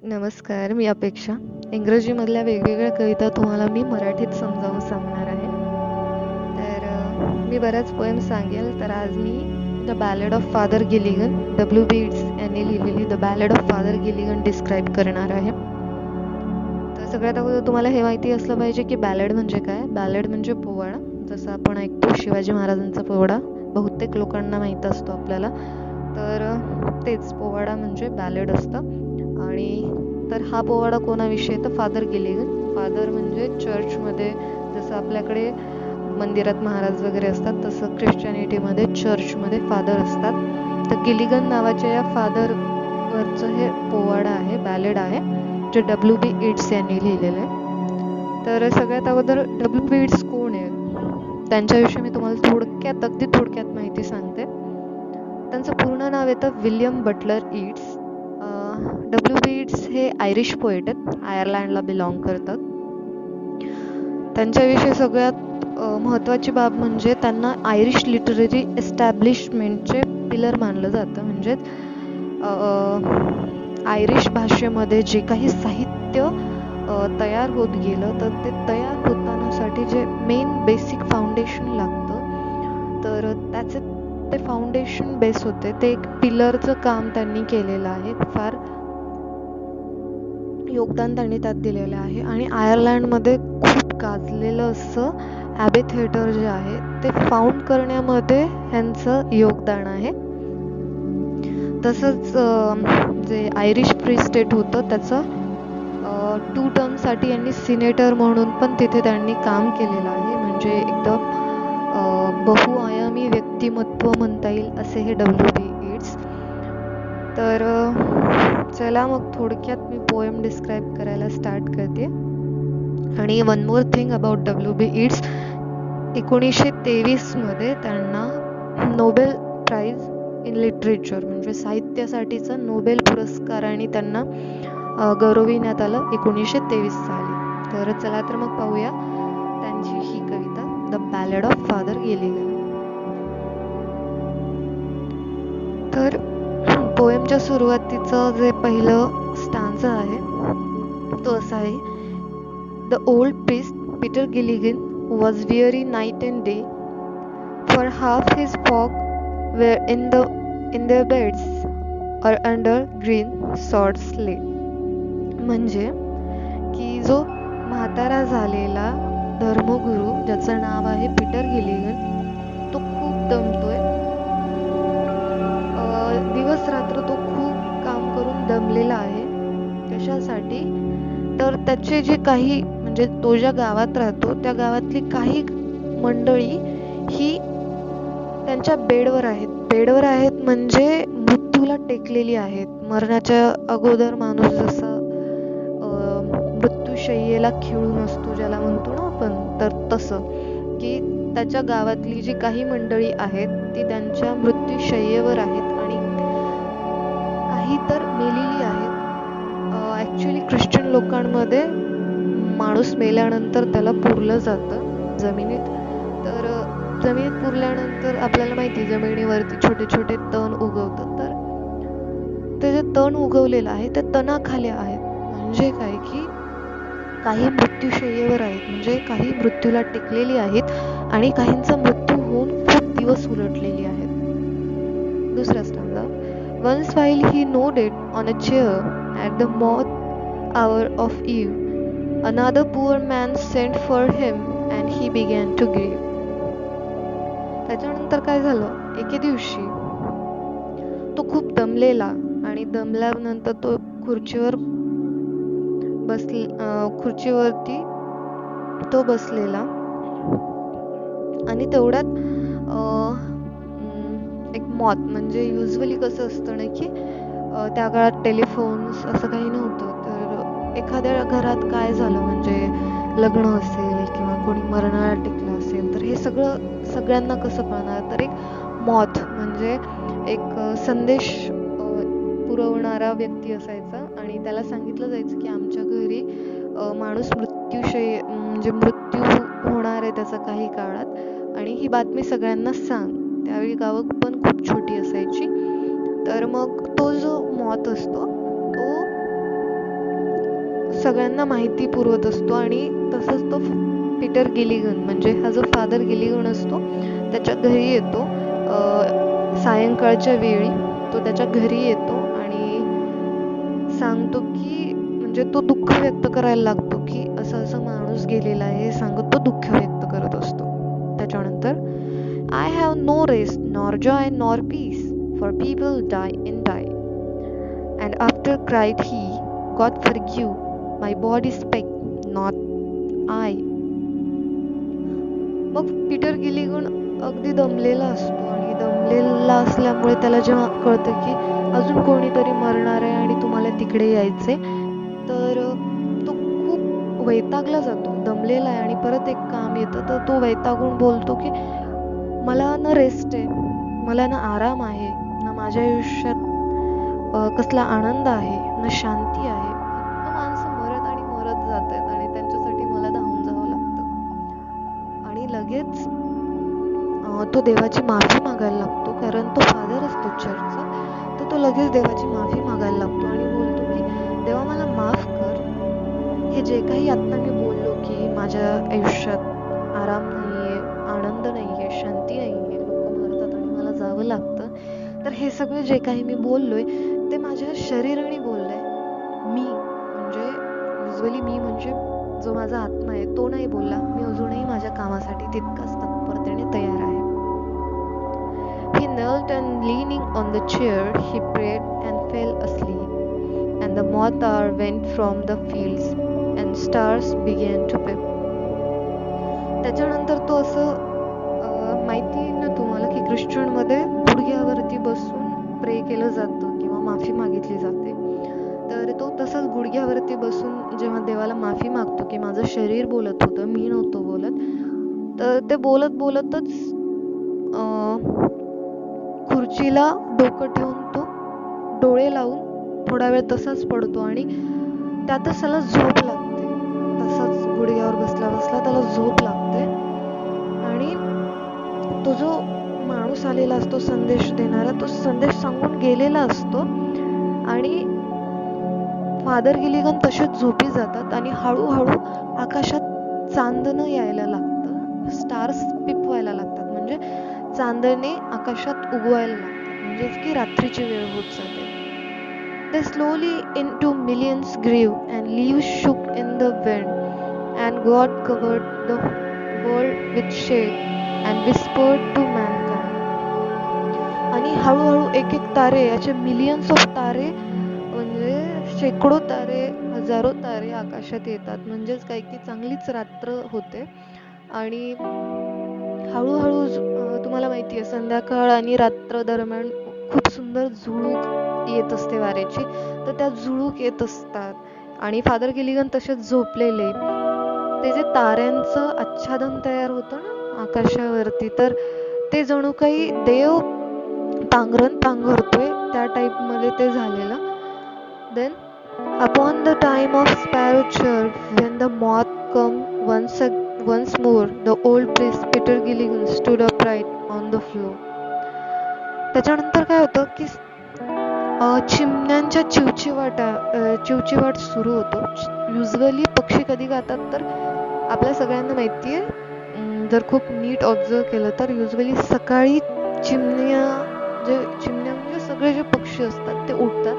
नमस्कार, मी अपेक्षा. इंग्रजीमधल्या वेगवेगळ्या कविता तुम्हाला मी मराठीत समजावून सांगणार आहे. मी बऱ्याच पोएम सांगेल. तर आज मी the ballad of Father Gilligan, W.B. Yeats यांनी लिहिलेली the ballad of Father Gilligan describe करणार आहे. तर सगळ्यात अगोदर तुम्हाला हे माहिती असलं पाहिजे की बॅलेड म्हणजे काय. बॅलेड म्हणजे पोवाडा. जसं आपण ऐकतो शिवाजी महाराजांचा पोवाडा, बहुतेक लोकांना माहीत असतो आपल्याला. तर तेच पोवाडा म्हणजे बॅलेड असतं. आणि तर हा पोवाडा कोणाविषयी तर फादर गिलिगन. फादर म्हणजे चर्चमध्ये जसं आपल्याकडे मंदिरात महाराज वगैरे असतात, तसं ख्रिश्चॅनिटीमध्ये चर्चमध्ये फादर असतात. तर गिलिगन नावाच्या या फादरवरचं हे पोवाडा आहे, बॅलेड आहे, जे W.B. येट्स यांनी लिहिलेलं आहे. तर सगळ्यात अगोदर W.B. येट्स कोण आहे, त्यांच्याविषयी मी तुम्हाला अगदी थोडक्यात माहिती सांगते. त्यांचं पूर्ण नाव येतं विल्यम बटलर येट्स. W.B. येट्स हे आयरिश पोएट आहेत, आयर्लंडला बिलॉंग करतात. त्यांच्याविषयी सगळ्यात महत्त्वाची बाब म्हणजे त्यांना आयरिश लिटररी एस्टॅब्लिशमेंटचे पिलर मानलं जातं. म्हणजे आयरिश भाषेमध्ये जे काही साहित्य तयार होत गेलं, तर ते तयार होतानासाठी जे मेन बेसिक फाउंडेशन लागतं, तर त्याचे ते फाउंडेशन बेस होते. ते एक पिलरचं काम त्यांनी केलेलं आहे. फार योगदान त्यांनी त्यात दिलेलं आहे. आणि आयर्लंडमध्ये खूप गाजलेलं असं ॲबे थिएटर जे आहे ते फाउंड करण्यामध्ये ह्यांचं योगदान आहे. तसंच जे आयरिश फ्री स्टेट होतं त्याचं 2 टर्मसाठी यांनी सिनेटर म्हणून पण तिथे त्यांनी काम केलेलं आहे. म्हणजे एकदम बहुआयामी व्यक्तिमत्व म्हणता येईल असे हे W.B. येट्स. तर चला मग थोडक्यात मी पोएम डिस्क्राईब करायला स्टार्ट करते. आणि one more thing about W.B. Yeats, 1923 मध्ये त्यांना नोबेल प्राइज इन लिटरेचर म्हणजे साहित्यासाठीचा नोबेल पुरस्काराने त्यांना गौरविण्यात आलं 1923 साली. तर चला तर मग पाहूया त्यांची ही कविता, the ballad of Father Gilligan. तर पोएमच्या सुरुवातीचं जे पहिलं स्टांजा आहे तो असा आहे. The old priest Peter Gilligan was weary night and day, for half his flock were in their beds or under green sods lay. म्हणजे की जो म्हातारा झालेला धर्मगुरू ज्याचं नाव आहे पीटर गिलिगन, तो खूप दमतोय. दिवस रात्र तो खूप काम करून दमलेला आहे. कशासाठी तर त्याचे जे काही म्हणजे तो ज्या गावात राहतो त्या गावातली काही मंडळी ही त्यांच्या बेडवर आहेत म्हणजे मृत्यूला टेकलेली आहेत. मरणाच्या अगोदर माणूस जसा मृत्यूशय्येला खिळून असतो ज्याला म्हणतो ना आपण, तर तसं की त्याच्या गावातली जी काही मंडळी आहेत ती त्यांच्या मृत्यूशय्येवर आहेत आणि काही तर मेलेली आहेत. ॲक्च्युली ख्रिश्चन लोकांमध्ये माणूस मेल्यानंतर त्याला पुरलं जातं जमिनीत. तर जमिनीत पुरल्यानंतर आपल्याला माहिती जमिनीवरती छोटे छोटे तण उगवतात. तर ते जे तण उगवलेलं आहे त्या तणाखाली आहेत. म्हणजे काय की काही मृत्यूशय्येवर आहेत, म्हणजे काही मृत्यूला टेकलेली आहेत आणि काहींचा मृत्यू होऊन खूप दिवस उलटलेली आहेत. दुसरा stanza. Once while he nodded on a chair at the moth hour of eve, another poor man sent for him and he began to grieve. त्याच्यानंतर काय झालं, एके दिवशी तो खूप दमलेला आणि दमल्यानंतर तो खुर्चीवरती तो बसलेला आणि तेवढ्यात एक मॉथ म्हणजे युजली कसं असतं ना की त्या काळात टेलिफोन्स असं काही नव्हतं. तर एखाद्या घरात काय झालं म्हणजे लग्न असेल किंवा कोणी मरणाला टेकलं असेल तर हे सगळ्यांना कसं कळणार. तर एक मॉथ म्हणजे एक संदेश पुरवणारा व्यक्ती असायचा आणि त्याला सांगितलं जायचं की आमच्या घरी माणूस म्हणजे मृत्यू होणार आहे त्याचा काही काळात आणि ही बातमी सगळ्यांना सांग. त्यावेळी गावं पण खूप छोटी असायची. तर मग तो जो मॉथ असतो तो सगळ्यांना माहिती पुरवत असतो. आणि तसंच तो पीटर गिलिगन म्हणजे हा जो फादर गिलिगन असतो त्याच्या घरी येतो. सायंकाळच्या वेळी तो त्याच्या घरी येतो आणि सांगतो की म्हणजे तो दुःख व्यक्त करायला लागतो की असं असं माणूस गेलेला आहे हे सांगत तो दुःख व्यक्त करत असतो. त्याच्यानंतर I have no rest nor joy nor peace, for people die and die. And after cried he, God forgive, my body spake, not I. मग पीटर गिलिगन अगदी दमलेला असतो आणि दमलेला असल्यामुळे त्याला जेव्हा कळतं की अजून कोणीतरी मरणार आहे आणि तुम्हाला तिकडे यायचे, तर तो खूप वैतागला जातो, दमलेला आहे आणि परत एक काम येतं तर तो वैतागून बोलतो की मला ना रेस्ट आहे, मला ना आराम आहे, ना माझ्या आयुष्यात कसला आनंद आहे, ना शांती आहे. फक्त माणसं मरत आणि मरत जात आहेत आणि त्यांच्यासाठी मला धावून जावं लागतं. आणि लगेच तो देवाची माफी मागायला लागतो, कारण तो फादर असतो चर्चचा. तर तो लगेच देवाची माफी मागायला लागतो आणि बोलतो की देवा मला माफ कर, हे जे काही आत्ता मी बोललो की माझ्या आयुष्यात आराम नाहीये, आनंद नाहीये, शांती नाहीये, लोक मरतात आणि मला जावं लागतं, तर हे सगळे जे काही मी बोललोय ते माझ्या शरीराने बोललंय. मी म्हणजे युजली मी म्हणजे जो माझा आत्मा आहे तो नाही बोलला, मी अजूनही माझ्या कामासाठी तितकाच तत्परतेने तयार आहे. He knelt and leaning on the chair, he prayed and fell asleep. And the moth hour went from the fields and stars began to peep. त्याच्यानंतर तो असं माहिती आहे ना तुम्हाला की ख्रिश्चनमध्ये गुडघ्यावरती बसून प्रे केलं जातं किंवा माफी मागितली जाते. तर तो तसंच गुडघ्यावरती बसून जेव्हा देवाला माफी मागतो की माझं शरीर बोलत होतं, मी नव्हतो बोलत, तर ते बोलत बोलतच खुर्चीला डोकं ठेवून तो डोळे लावून थोडा वेळ तसाच पडतो आणि त्यातच त्याला झोप लागते. तसाच गुडघ्यावर बसला बसला त्याला झोप लागते आणि तो जो माणूस आलेला असतो संदेश देणारा, तो संदेश सांगून गेलेला असतो आणि फादर गिलिगन तसेच झोपी जातात आणि हळूहळू आकाशात चांदणं यायला लागतं, स्टार्स पिपवायला लागतात, म्हणजे चांदणे आकाशात उगवायला लागतात, म्हणजेच की रात्रीची वेळ होत जाते. They slowly into millions grew and leaves shook in the wind and God covered the world with shade and whispered to mankind. आणि हळूहळू एक एक तारे, याचे मिलियन्स ऑफ तारे, म्हणजे शेकडो तारे, हजारो तारे आकाशात येतात, म्हणजेच काय की चांगलीच रात्र होते. आणि हळूहळू तुम्हाला माहिती आहे संध्याकाळ आणि रात्र दरम्यान खूप सुंदर झुळूक येत असते वाऱ्याची, तर त्या झुळूक येत असतात आणि फादर गिलिगन तसेच झोपलेले, ते जे ताऱ्यांचं आच्छादन तयार होतं ना आकाशावरती, तर ते जणू काही देव पांघरण पांघरतोय त्या टाईपमध्ये ते झालेलं. Then upon the time of sparrow chirp, when the moth come once more, the old priest Peter Gilligan stood upright on the floor. त्याच्यानंतर काय होतं की चिमण्यांच्या चिवचिवाट सुरू होतो. युजली पक्षी कधी गातात तर आपल्या सगळ्यांना माहिती आहे, जर खूप नीट ऑब्झर्व केलं तर युजली सकाळी चिमण्या म्हणजे सगळे जे पक्षी असतात ते उठतात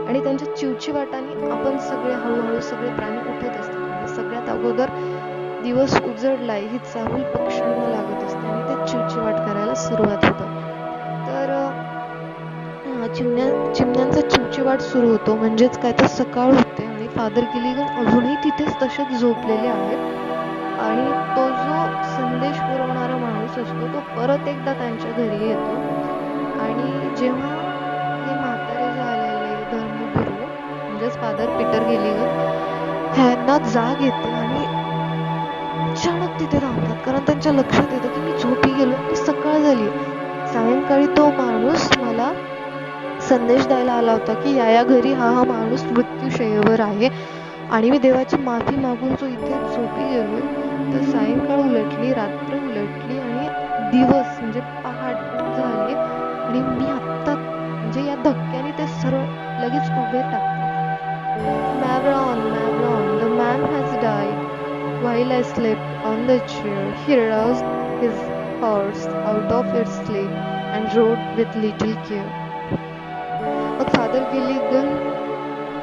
आणि त्यांच्या चिवचिवाटाने आपण सगळे हळूहळू सगळे प्राणी उठत असतात. म्हणजे सगळ्यात अगोदर दिवस उजडलाय ही चाहूल पक्ष्यांना लागत असते आणि ते चिवचिवाट करायला सुरुवात होतं. तर चिमण्यांचा चिवचिवाट सुरू होतो, म्हणजेच काय तर सकाळ होते आणि फादर गिलिगन अजूनही तिथेच तसेच झोपलेले आहेत आणि तो जो संदेश पुरवणारा माणूस असतो तो परत एकदा त्यांच्या घरी येतो. आणि जेव्हा हे म्हातारे जे आलेले धर्मगुरू म्हणजेच फादर पीटर गिलिगन ह्यांना जाग येते आणि अचानक तिथे थांबतात, कारण त्यांच्या लक्षात येतं की मी झोपी गेलो आणि सकाळ झाली. सायंकाळी तो माणूस मला संदेश द्यायला आला होता की या घरी हा माणूस मृत्यूशय्येवर आहे आणि मी देवाची माफी मागून जो इथे झोपी गेलोय. तर सायंकाळ उलटली, रात्र उलटली आणि दिवस म्हणजे पहाट झाली आणि मी आत्ता म्हणजे या धक्क्याने ते सरळ लगेच उभे टाकतात. मॅव्रॉन man has died. While I slept on the chair, he roused his horse out of its sleep and rode with little care. मग फादर गिलिगन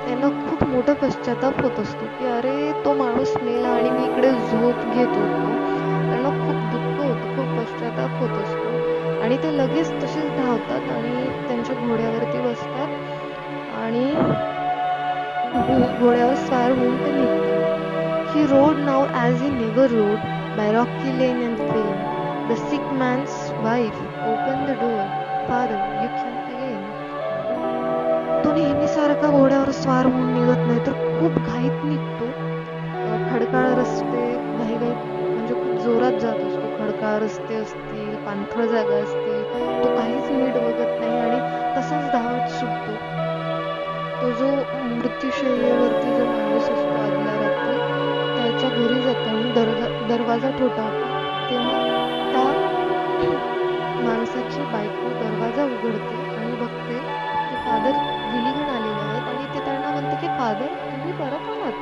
यांना खूप मोठा पश्चाताप होत असतो की अरे तो माणूस मेला आणि मी इकडे झोप घेत होतो. त्यांना खूप दुःख होतं, खूप पश्चाताप होत असतो आणि ते लगेच तसेच धावतात आणि त्यांच्या घोड्यावरती बसतात आणि घोड्यावर स्वार होऊन ते निघतात. He rode now as he never rode, by rocky lane and plain. The sick man's wife opened the door. Father, you can again. तो नेहमीसारखा घोड्यावर स्वार होऊन निघत नाही तर खूप घाईत निघतो. खडकाळ रस्ते घाईघाईत म्हणजे खूप जोरात जात असतो. खडकाळ रस्ते असतील, पाणथळ जागा असतील, तो काहीच नीट बघत नाही आणि तसाच धावत सुटतो. तो जो मृत्यूशय्येवरती जो माणूस असतो आदल्या रात्री त्याच्या घरी जातो आणि दरवाजा ठोठावतो. तेव्हा त्या माणसाची बायको दरवाजा उघडते आणि बघते की फादर गिलिगन आलेले आहेत आणि ते त्यांना म्हणते की फादर तुम्ही परत आलात.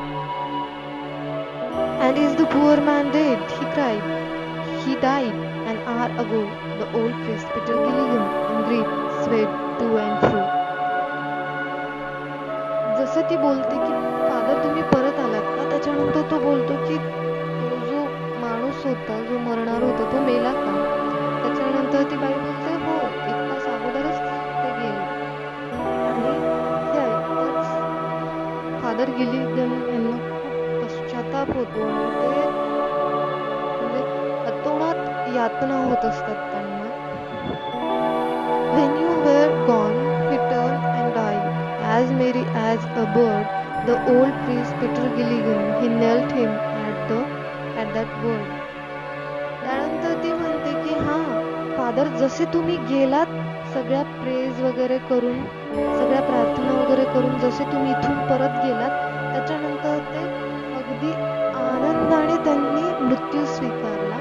And is the poor man dead? He cried. He died an hour ago. The old priest Peter Gilligan in grief swayed to and fro. जसं ती बोलते की फादर तुम्ही परत आलात का, त्याच्यानंतर तो बोलतो की तो जो माणूस होता जो मरणार होता तो मेला का. त्याच्यानंतर ती बाई बोलते हो 1 तास अगोदरच ते गेले. आणि हे ऐकताच फादर गिलिगन यांना खूप पश्चाताप होतो आणि ते म्हणजे अतोनात यातना होत असतात त्यांना. When you were gone, he turned and died. As merry as a bird, the old priest Peter Gilligan, he knelt him at that word. त्यानंतर ती म्हणते की हां फादर जसे तुम्ही गेलात सगळ्या प्रेज वगैरे करून सगळ्या प्रार्थना वगैरे करून जसे तुम्ही इथून परत गेलात त्याच्यानंतर ते अगदी आनंदाने त्यांनी मृत्यू स्वीकारला.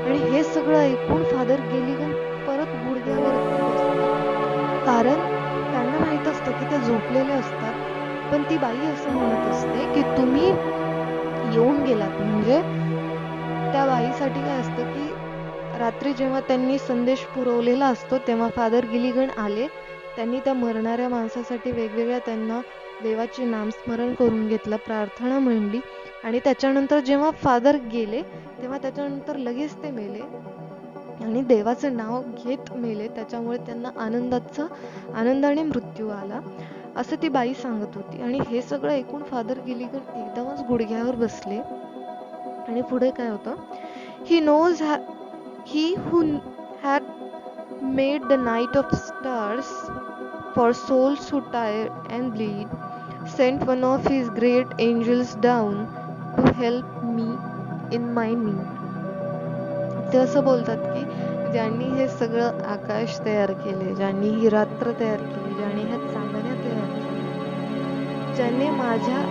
आणि हे सगळं ऐकून फादर गिलिगन परत गुडघ्यावरती बसतात. कारण त्यांना माहित असतं की ते झोपलेले असतात. पण ती बाई असं म्हणत असते की तुम्ही येऊन गेलात. म्हणजे त्या बाईसाठी काय असतं की रात्री जेव्हा त्यांनी संदेश पुरवलेला असतो तेव्हा फादर गिलिगन आले. त्यांनी त्या मरणाऱ्या माणसासाठी वेगवेगळ्या त्यांना देवाचे नामस्मरण करून घेतलं, प्रार्थना म्हणली आणि त्याच्यानंतर जेव्हा फादर गेले तेव्हा त्याच्यानंतर लगेच ते मेले आणि देवाचं नाव घेत मेले. त्याच्यामुळे त्यांना आनंदाने मृत्यू आला असं ती बाई सांगत होती. आणि हे सगळं ऐकून फादर गिलिगन एकदमच गुडघ्यावर बसले. आणि पुढे काय होतं, he who had made the night of stars for souls who tire and bleed sent one of his great angels down to help me in my need. ते असं बोलतात की ज्यांनी हे सगळं आकाश तयार केले, ज्यांनी ही रात्र तयार केली, ज्यांनी ह्या चांदण्या तयार केल्या, ज्याने माझ्या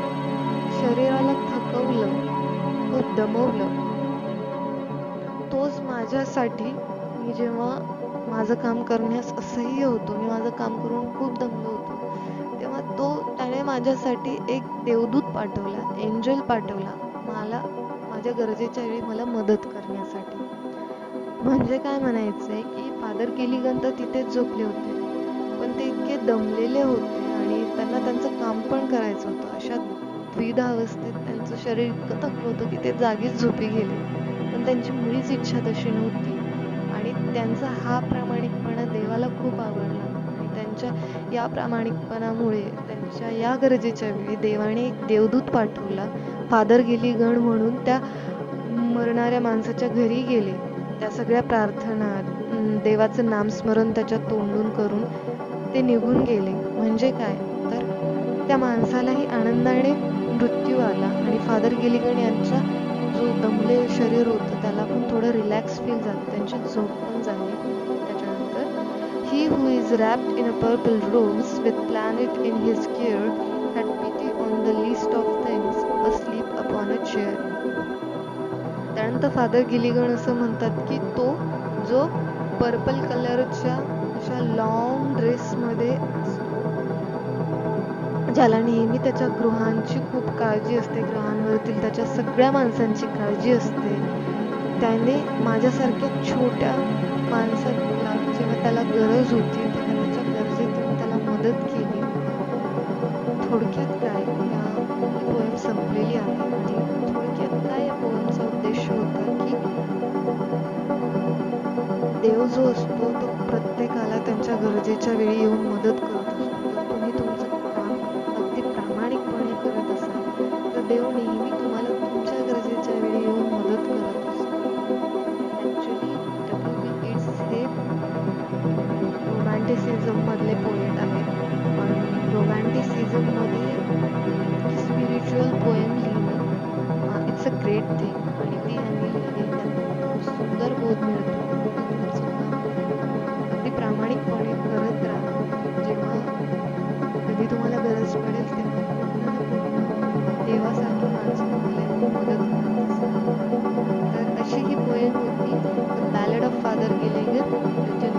शरीराला थकवलं, खूप दमवलं, तोच माझ्यासाठी मी जेव्हा माझं काम करण्यास असह्य होतो, मी माझं काम करून खूप दमलो होतो, तेव्हा त्याने माझ्यासाठी एक देवदूत पाठवला, एंजल पाठवला मला माझ्या गरजेच्या वेळी मला मदत करण्यासाठी. म्हणजे काय म्हणायचंय की फादर गिलिगन तर तिथेच झोपले होते पण ते इतके दमलेले होते आणि त्यांना त्यांचं काम पण करायचं होतं. अशा द्विधा अवस्थेत त्यांचं शरीर इतकं थकलं होतं की ते जागीच झोपी गेले. पण त्यांची मुळीच इच्छा तशी नव्हती आणि त्यांचा हा प्रामाणिकपणा देवाला खूप आवडला आणि त्यांच्या या प्रामाणिकपणामुळे त्यांच्या या गरजेच्या वेळी देवाने एक देवदूत पाठवला. फादर गिलिगन म्हणून त्या मरणाऱ्या माणसाच्या घरी गेले. त्या सगळ्या प्रार्थना देवाचं नामस्मरण त्याच्या तोंडून करून ते निघून गेले. म्हणजे काय तर त्या माणसालाही आनंदाने मृत्यू आला आणि फादर गिलिगन यांचा जो दमले शरीर होतं त्याला पण थोडं रिलॅक्स फील झालं, त्यांची झोप पण झाली. त्याच्यानंतर he who is wrapped in a purple robes with planet in his care had pity on the least of things asleep upon a chair. त्यानंतर फादर गिलिगन असं म्हणतात की तो जो पर्पल कलरच्या अशा लॉंग ड्रेसमध्ये ज्याला नेहमी त्याच्या गृहांची खूप काळजी असते, ग्रहांवरील त्याच्या सगळ्या माणसांची काळजी असते, त्याने माझ्यासारख्या छोट्या माणसाला जेव्हा त्याला गरज होती तेव्हा त्याच्या गरजेतून त्याला मदत केली. थोडक्यात काय, ही पोएम संपलेली आहे आणि थोडक्यात काय या पोएमचा उद्देश होता की देव जो असतो तो प्रत्येकाला त्यांच्या गरजेच्या वेळी येऊन मदत करत असतो. जर तुम्ही तुमचं काम अगदी प्रामाणिकपणे करत असाल तर देव नेहमी तुम्हाला तुमच्या गरजेच्या वेळी येऊन मदत करत असतो. Actually W.B. येट्स हे रोमॅन्टिसिझम मधले पोएट आहेत आणि रोमॅन्टिसिझममध्ये स्पिरिच्युअल पोएम लिहिणं इट्स अ ग्रेट थिंग आणि ती ह्यांनी लिहिली. त्यातून खूप सुंदर बोध मिळतो. तुम्ही तुमचं काम अगदी प्रामाणिकपणे करत राहा. जेव्हा कधी तुम्हाला गरज पडेल तेव्हा पुन्हा ना पुन्हा देवासारखी माणसं तुम्हाला येऊन मदत करत असतात. तर अशी ही पोएम होती, the ballad of Father Gilligan, return